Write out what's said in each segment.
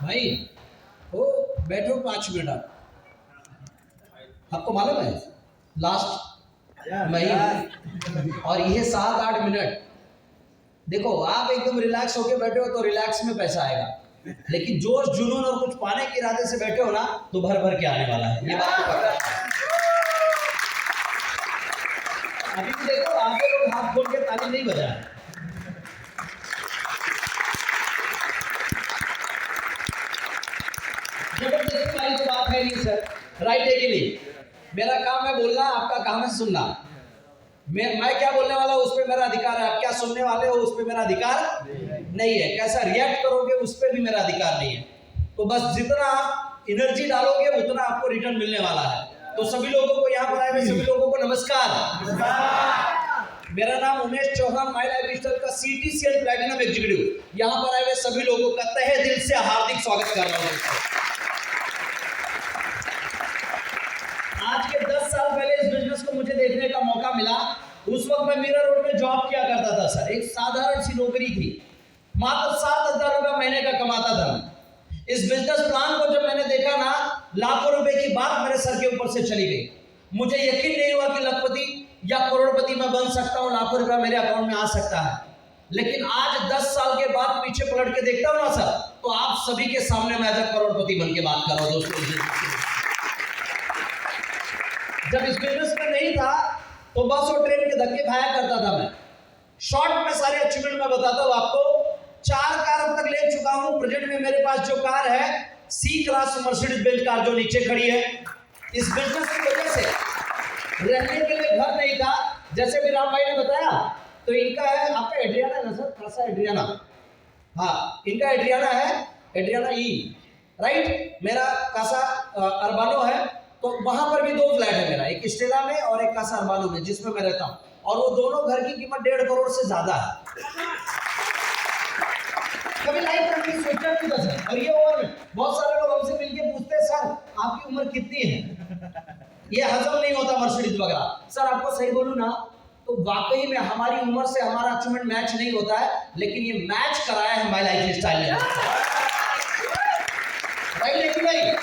भाई वो बैठो 5 मिनट आपको मालूम है लास्ट महीने और ये 7-8 मिनट देखो आप एकदम रिलैक्स होके बैठे हो तो रिलैक्स में पैसा आएगा, लेकिन जोश जुनून और कुछ पाने के इरादे से बैठे हो ना तो भर भर के आने वाला है, ये बात तो पता है। अभी भी देखो आगे लोग हाथ खोल के ताली नहीं बजा रहे। जबरदस्ती वाली तो बात है नहीं सर, राइट है कि नहीं? मेरा काम है बोलना, आपका काम है सुनना। मैं क्या बोलने वाला हूं उस पर मेरा अधिकार है, आप क्या सुनने वाले हो उस पर मेरा अधिकार नहीं है, कैसा रिएक्ट करोगे उस पर भी मेरा अधिकार नहीं है। तो बस जितना आप एनर्जी डालोगे उतना आपको रिटर्न मिलने वाला है। तो सभी लोगों को यहाँ पर आए हुए सभी लोगों को नमस्कार। मेरा नाम Umesh Chauhan, my life style का CTCL प्लैटिनम एग्जीक्यूटिव, यहाँ पर आए हुए सभी लोगों का तहे दिल से हार्दिक स्वागत कर रहा हूँ। आज के 10 साल पहले इस बिजनेस को मुझे देखने का मौका मिला। उस वक्त मैं मीरा रोड में जॉब किया करता था सर, एक साधारण सी नौकरी थी, मात्र 7,000 रुपया महीने का कमाता था। इस बिजनेस प्लान को जब मैंने देखा ना, लाखों रुपए की बात मेरे सर के ऊपर से चली गई। मुझे यकीन नहीं हुआ कि लखपति या करोड़पति मैं बन सकता हूँ, लाखों रुपया मेरे अकाउंट में आ सकता है। लेकिन आज 10 साल के बाद पीछे पलट के देखता हूँ ना सर, तो आप सभी के सामने मैं आज करोड़पति बन के बात कर रहा हूँ दोस्तों। जब इस बिजनेस में नहीं था तो बस और ट्रेन के धक्के खाया करता था मैं। शॉर्ट में सारे अचीवमेंट मैं बताता हूँ आपको। 4 कार अब तक ले चुका हूँ। प्रेजेंट में मेरे पास जो कार है C class Mercedes Benz car जो नीचे खड़ी है। इस बिजनेस की वजह से रहने के लिए घर नहीं था, जैसे भी राम भाई ने बताया। तो इनका है, आपका एड्रियाना है ना सर, खासा एड्रियाना, हाँ इनका एड्रियाना है, एड्रियाना ई राइट। मेरा कासा अर्बानो है। तो वहां पर भी 2 फ्लैट है मेरा, एक स्टेला में और एक कासा अर्बानो में, जिसमें मैं रहता हूं। और वो दोनों घर की कीमत 1.5 करोड़ से ज्यादा है। कभी लाइफ में नहीं सोचा नहीं था सर। और ये उम्र में बहुत सारे लोग हमसे मिलके पूछते हैं सर आपकी उम्र कितनी है, ये हजम नहीं होता मर्सिडीज वगैरह। सर आपको सही बोलूं ना तो वाकई में हमारी उम्र से हमारा अचीवमेंट मैच नहीं होता है, लेकिन ये मैच कराया है माई लाइफ स्टाइल ने, राइट है कि नहीं?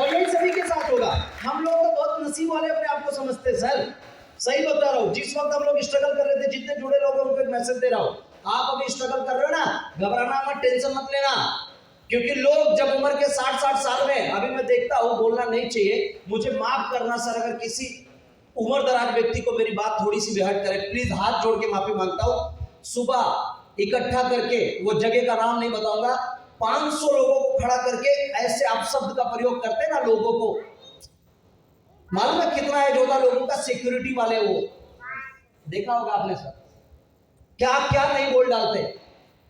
और यही सभी के साथ होगा। हम लोग तो बहुत नसीब वाले अपने आप को समझते सर, सही बता रहा हूँ। जिस वक्त हम लोग स्ट्रगल कर रहे थे, जितने जुड़े लोग हैं उनको एक मैसेज दे रहा हूँ, आप अभी स्ट्रगल कर रहे हो ना, घबराना मत, टेंशन मत लेना। क्योंकि लोग जब उम्र के 60-60 साल में, अभी मैं देखता हूँ, बोलना नहीं चाहिए, मुझे माफ करना सर अगर किसी उम्र दराज व्यक्ति को मेरी बात थोड़ी सी बेहद करे, प्लीज हाथ जोड़ के माफी मांगता हूँ। सुबह इकट्ठा करके, वो जगह का नाम नहीं बताऊंगा, 500 लोगों को खड़ा करके ऐसे आप शब्द का प्रयोग करते हैं ना, लोगों को मालूम है कितना एज होता लोगों का, सिक्योरिटी वाले वो देखा होगा आपने सर, क्या क्या नहीं बोल डालते।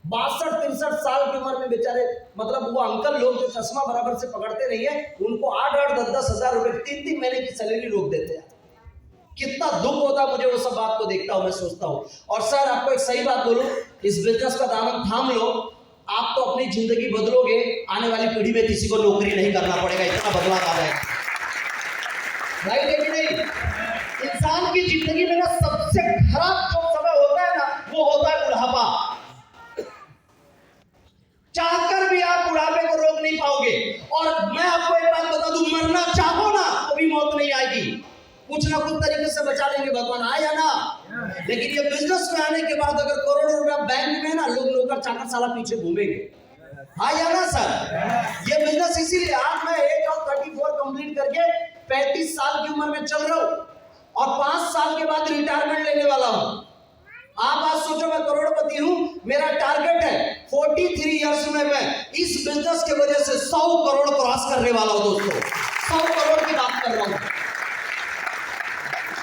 62-63 साल की उम्र में बेचारे, मतलब वो अंकल लोग जो चश्मा बराबर से पकड़ते नहीं है, उनको 8-8, 10-10 हजार रुपए 3-3 महीने की सैलरी लोग देते हैं। कितना दुख होता मुझे वो सब बात को देखता हूं, मैं सोचता हूं। और सर आपको एक सही बात बोलूं, इस बिजनेस का दामन थाम लो, आप तो अपनी जिंदगी बदलोगे, आने वाली पीढ़ी में किसी को नौकरी नहीं करना पड़ेगा, इतना बदलाव आ जाएगा, राइट है कि नहीं? इंसान की जिंदगी में ना सबसे खराब जो समय होता है ना, वो होता है बुढ़ापा। चाहकर भी आप बुढ़ापे को रोक नहीं पाओगे। और मैं आपको एक बात बता दूं, मरना चाहो ना तो भी मौत नहीं आएगी, कुछ ना कुछ तरीके से बचा लेंगे भगवान, आया ना। लेकिन ये बिजनेस में आने के बाद अगर करोड़ों रुपया बैंक में ना, लोग नौकर चाकर साला पीछे घूमेंगे, आया ना सर। ये बिजनेस इसीलिए आज मैं एज ऑफ 34 कंप्लीट करके 35 साल की उम्र में चल रहा हूं और 5 साल के बाद रिटायरमेंट लेने वाला हूं। आप आज सोचो मैं करोड़पति हूं, मेरा टारगेट है 43 इयर्स में मैं इस बिजनेस के वजह से 100 करोड़ क्रॉस करने वाला हूं दोस्तों, 100 करोड़ की बात कर रहा हूं।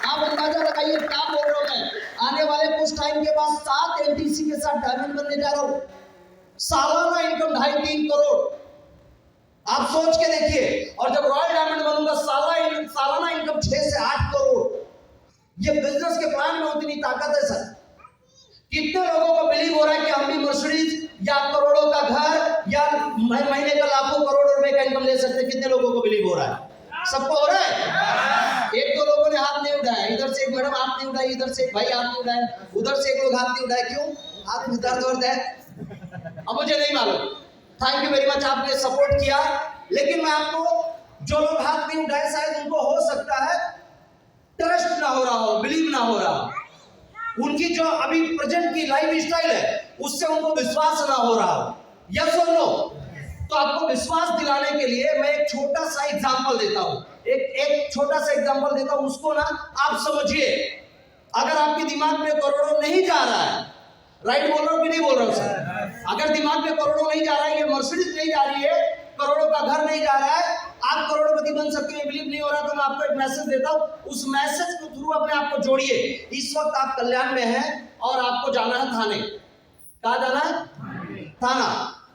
आप अंदाजा लगाइए क्या बोल रहा हूं मैं। आने वाले कुछ टाइम के बाद 7 LTC के साथ डायमंड बनने जा रहा हूं, सालाना इनकम 2.5-3 करोड़, आप सोच के देखिए। और जब रॉयल डायमंड बनूंगा सालाना इनकम 6 से 8 करोड़। ये बिजनेस के प्लान में उतनी ताकत है सर। कितने लोगों को बिलीव हो रहा है कि हम भी मर्सिडीज या करोड़ों का घर या महीने का लाखों करोड़ रुपए का इनकम ले सकते हैं? कितने लोगों को बिलीव हो रहा है? सबको हो रहा है? एक दो लोगों ने हाथ नहीं उठाया, इधर से एक मैडम हाथ नहीं उठाई, इधर से एक भाई हाथ नहीं उठाया, उधर से एक लोग हाथ नहीं उठाए। क्यों? हाथ में दर्द है, अब मुझे नहीं मालूम। थैंक यू वेरी मच, आपने सपोर्ट किया। लेकिन मैं आपको, जो लोग हाथ नहीं उठाए शायद उनको हो सकता है ट्रस्ट ना हो रहा हो, बिलीव ना हो रहा हो, उनकी जो अभी प्रेजेंट की लाइफ स्टाइल है उससे उनको विश्वास ना हो रहा हो। यस और नो? तो आपको विश्वास दिलाने के लिए मैं एक छोटा सा एग्जांपल देता हूं, एक छोटा सा एग्जांपल देता हूं, उसको ना आप समझिए। अगर आपके दिमाग में करोड़ों नहीं जा रहा है, राइट बोल रहा हूं कि नहीं बोल रहा हूं सर? अगर दिमाग में करोड़ों नहीं जा रहा है, ये मर्सिडीज नहीं जा रही है, करोड़ों का घर नहीं जा रहा है, आप करोड़पति बन सकते हैं, बिलीव नहीं हो रहा, तो मैं आपको एक मैसेज देता हूं, उस मैसेज के थ्रू अपने आप को जोड़िए। इस वक्त आप कल्याण में हैं और आपको जाना है थाने। कहाँ जाना है? थाना।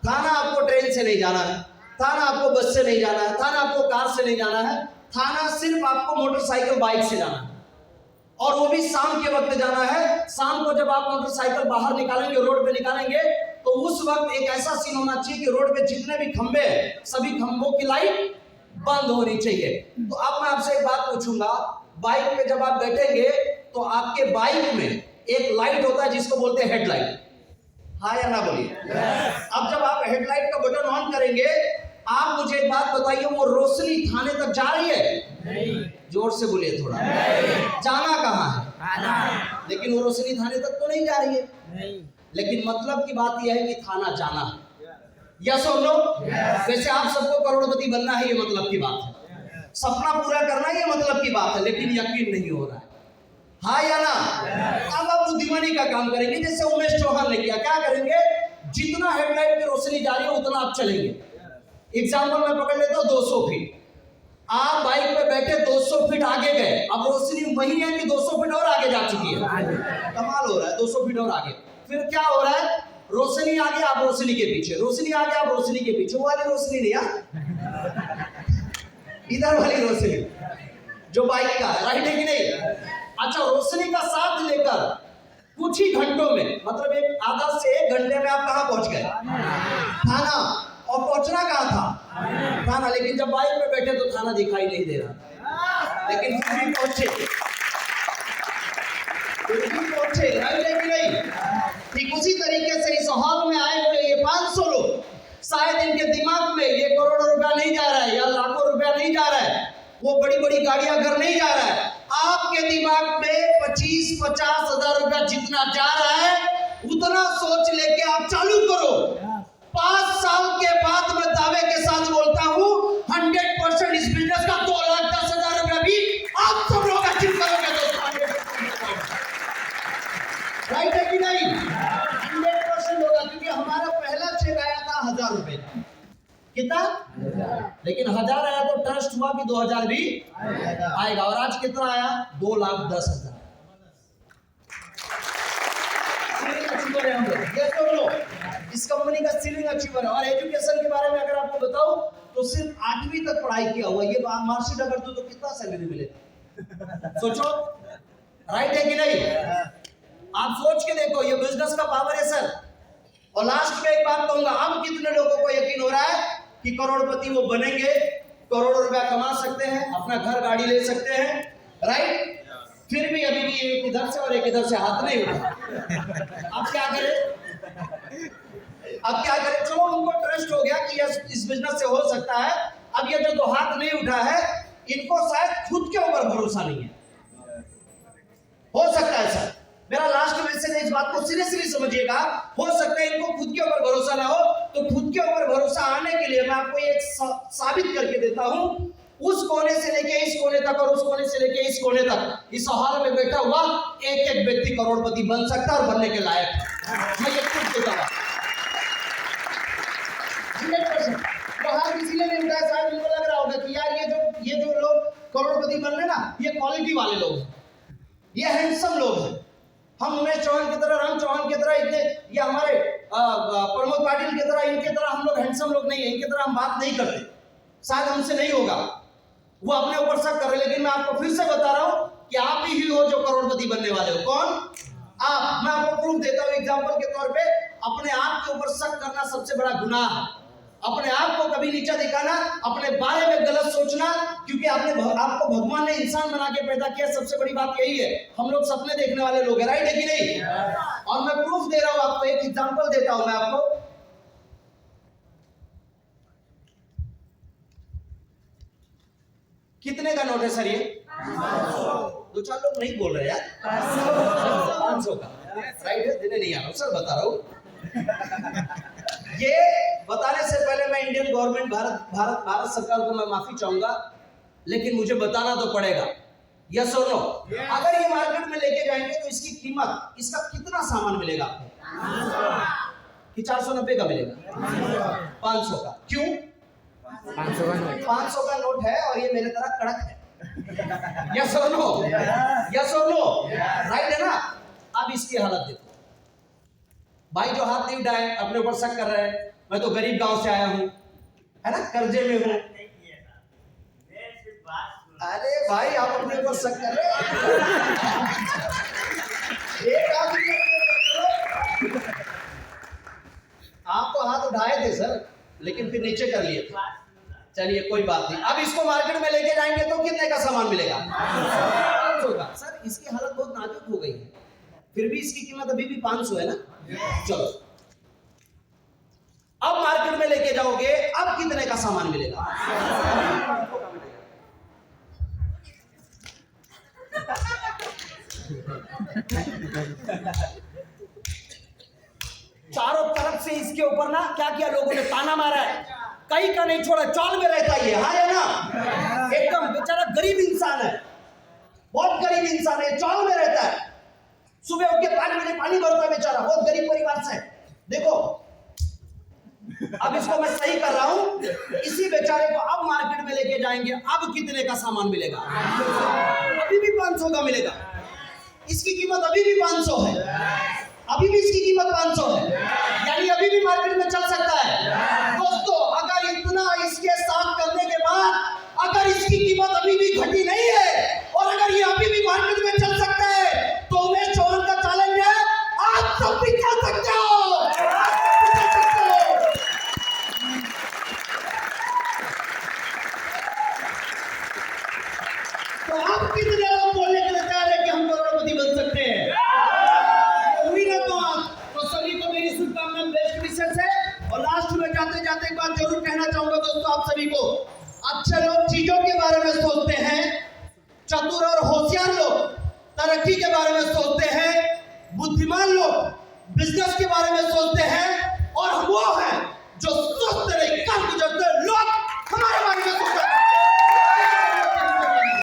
थाना आपको ट्रेन से नहीं जाना है, थाना आपको बस से नहीं जाना है, थाना आपको कार से नहीं जाना है, थाना सिर्फ आपको मोटरसाइकिल बाइक से जाना है, और वो भी शाम के वक्त जाना है। शाम को जब आप मोटरसाइकिल बाहर निकालेंगे, रोड पे निकालेंगे, तो उस वक्त एक ऐसा सीन होना चाहिए कि रोड पे जितने भी खंबे हैं सभी खंभों की लाइट बंद होनी चाहिए। तो अब मैं आपसे एक बात पूछूंगा, बाइक पे जब आप बैठेंगे तो आपके बाइक में एक लाइट होता है जिसको बोलते हैं हेडलाइट, हाँ या ना बोलिए? अब जब आप हेडलाइट का बटन ऑन करेंगे, आप मुझे एक बात बताइए, वो रोशनी थाने तक जा रही है? नहीं। जोर से बोलिए थोड़ा। जाना कहाँ है? लेकिन वो रोशनी थाने तक तो नहीं जा रही है। नहीं। लेकिन मतलब की बात यह है कि थाना जाना है। यस और नो? वैसे आप सबको करोड़पति बनना है, ये मतलब की बात है, सपना पूरा करना ये मतलब की बात है, लेकिन यकीन नहीं हो रहा है, हाँ या ना? अब आप बुद्धिमानी का काम करेंगे, जैसे उमेश चौहान ने किया। क्या करेंगे? जितना हेडलाइट की रोशनी जा रही है उतना आप चलेंगे। एग्जाम्पल मैं पकड़ लेता हूं, 200 फीट आप बाइक पे बैठे, 200 फीट आगे गए, अब रोशनी वही है कि 200 फीट और आगे जा चुकी है। कमाल हो रहा है, 200 फीट और आगे। फिर क्या हो रहा है? रोशनी आगे, आप रोशनी के पीछे, रोशनी आगे, आप रोशनी के पीछे। वो वाली रोशनी नहीं है, इधर वाली रोशनी जो बाइक का है, राइट है कि नहीं? अच्छा, रोशनी का साथ लेकर कुछ ही घंटों में, मतलब एक आधा से 1 घंटे में आप कहां पहुंच गए? थाना। और पहुंचना कहां था? थाना। लेकिन जब बाइक में बैठे तो थाना दिखाई नहीं दे रहा, लेकिन फिर भी पहुंचे, राइट है कि नहीं? ठीक उसी तरीके से इस हॉल में आए हुए ये 500 लोग, शायद इनके दिमाग में ये करोड़ों रुपया नहीं जा रहा है या लाखों रुपया नहीं जा रहा है, वो बड़ी बड़ी गाड़ियां घर नहीं जा रहा है। आपके दिमाग में 25-50 हजार रुपया जितना जा रहा है, उतना सोच लेके आप चालू करो। 5 साल के बाद मैं दावे के साथ बोलता हूं, 100% इस बिजनेस का 2,10,000 रुपया भी आप सब लोग अचीव करोगे दोस्तों। राइट है कि नहीं? 100% होगा, क्योंकि हमारा पहला चेक आया था 1000 रुपए का। कितना? लेकिन 1000 आया तो ट्रस्ट हुआ कि 2000 भी आएगा। और आज कितना आया? 2,10,000। इस कंपनी का सीलिंग अचीवर है। और एजुकेशन के बारे में अगर आपको बताऊं तो सिर्फ 8वीं तक पढ़ाई किया हुआ, ये मार्कशीट अगर तो कितना सैलरी मिलेगा? सोचो, राइट है कि नहीं? आप सोच के देखो, ये बिजनेस का पावर है सर। और लास्ट में एक बात कहूंगा, अब कितने लोगों को यकीन हो रहा है कि करोड़पति वो बनेंगे, करोड़ों रुपया कमा सकते हैं, अपना घर गाड़ी ले सकते हैं, राइट? फिर भी अभी भी एक इधर से और एक इधर से हाथ नहीं उठा। अब क्या करें? अब क्या करें? चलो, उनको ट्रस्ट हो गया कि इस बिजनेस से हो सकता है। अब ये जो 2 हाथ नहीं उठा है, इनको शायद खुद के ऊपर भरोसा नहीं है। हो सकता है सर, मेरा लास्ट मैसेज है, इस बात को सीरियसली समझिएगा। हो सकता है इनको खुद के ऊपर भरोसा ना हो, तो खुद के ऊपर भरोसा आने के लिए मैं आपको एक साबित करके देता हूं। उस कोने से लेके इस कोने तक और उस कोने से लेके इस कोने तक इस हॉल में बैठा हुआ एक व्यक्ति करोड़पति बन सकता है और बनने के लायक है। मैं ये खुद देता हूं 100%। तो हर किसी ने नहीं उठाया, शायद उनको लग रहा होगा कि यार ये जो लोग करोड़पति बन रहे ना, ये क्वालिटी वाले लोग हैं, ये हैंडसम लोग हैं। हम उमेश चौहान की तरह, राम चौहान की तरह, इतने ये हमारे प्रमोद पाटिल की तरह, इनके तरह हम लोग हैंडसम लोग नहीं है, इनकी तरह हम बात नहीं करते, शायद हमसे नहीं होगा। वो अपने ऊपर शक कर रहे, लेकिन मैं आपको फिर से बता रहा हूं कि आप ही हो जो करोड़पति बनने वाले हो। कौन? आप। मैं आपको प्रूफ देता हूं एग्जांपल के तौर पे। अपने आप के ऊपर शक करना सबसे बड़ा गुनाह है। अपने आप को कभी नीचा दिखाना, अपने बारे में गलत सोचना, क्योंकि आपको भगवान ने इंसान बना के पैदा किया, सबसे बड़ी बात यही है। हम लोग सपने देखने वाले लोग हैं, राइट है कि नहीं? और मैं प्रूफ दे रहा हूं आपको, एक एग्जांपल देता हूं मैं आपको। कितने का नोट है सर ये? 2 4 लोग नहीं बोल रहे यार। 500 का राइट है, देने नहीं आ रहा हूं सर, बता रहा हूं। ये बताने से पहले मैं इंडियन गवर्नमेंट भारत सरकार को मैं माफी चाहूंगा, लेकिन मुझे बताना तो पड़ेगा, यस और नो। अगर ये मार्केट में लेके जाएंगे तो इसकी कीमत, इसका कितना सामान मिलेगा आपको? कि 490 का मिलेगा? 500 का। क्यों? 500 का नोट है और ये मेरे तरह कड़क है। यस और नो? यस और नो? राइट है ना? अब इसकी हालत देखो भाई, जो हाथ नहीं उठाए अपने ऊपर शक कर रहे हैं, मैं तो गरीब गांव से आया हूं, है ना, कर्जे में हूं। अरे भाई आप अपने ऊपर शक कर रहे हैं। एक आदमी आप तो हाथ उठाए थे सर, लेकिन फिर नीचे कर लिए थे। चलिए कोई बात नहीं। अब इसको मार्केट में लेके जाएंगे तो कितने का सामान मिलेगा? 500 का। सर इसकी हालत बहुत नाजुक हो गई है, फिर भी इसकी कीमत अभी भी 500 है ना। चलो अब मार्केट में लेके जाओगे, अब कितने का सामान मिलेगा? चारों तरफ से इसके ऊपर ना क्या किया लोगों ने, ताना मारा है, कहीं का नहीं छोड़ा, चाल में रहता ही है। हाँ है ना? एकदम बेचारा गरीब इंसान है, बहुत गरीब इंसान है, चाल में रहता है। सुबह उठ के 5 बजे पानी भरता है बेचारा, बहुत गरीब परिवार से। देखो अब इसको मैं सही कर रहा हूं, इसी बेचारे को अब मार्केट में लेके जाएंगे, अब कितने का सामान मिलेगा? अभी भी 500 का मिलेगा। इसकी कीमत अभी भी 500 है, अभी भी इसकी कीमत 500 है, यानी अभी भी मार्केट में चल सकता है। दोस्तों अगर इतना इसके साथ करने के बाद अगर इसकी कीमत अभी भी घटी नहीं है और अगर ये अभी भी मार्केट में चल सकता है, तो उमेश चौहान का चैलेंज है, आप सब भी चल सकते हो। तो आप कितने लोग बोलने के लिए तैयार है कि हम करोड़पति बन सकते हैं? तो सभी को मेरी शुभकामनाएं बेस्ट विशेष है। और लास्ट में जाते जाते एक बात जरूर कहना चाहूंगा दोस्तों आप सभी को, अच्छे लोग चीजों के बारे में सोचते हैं, चतुर और होशियार लोग तरक्की के बारे में सोचते हैं, बुद्धिमान लोग बिजनेस के बारे में सोचते हैं, और हम वो हैं जो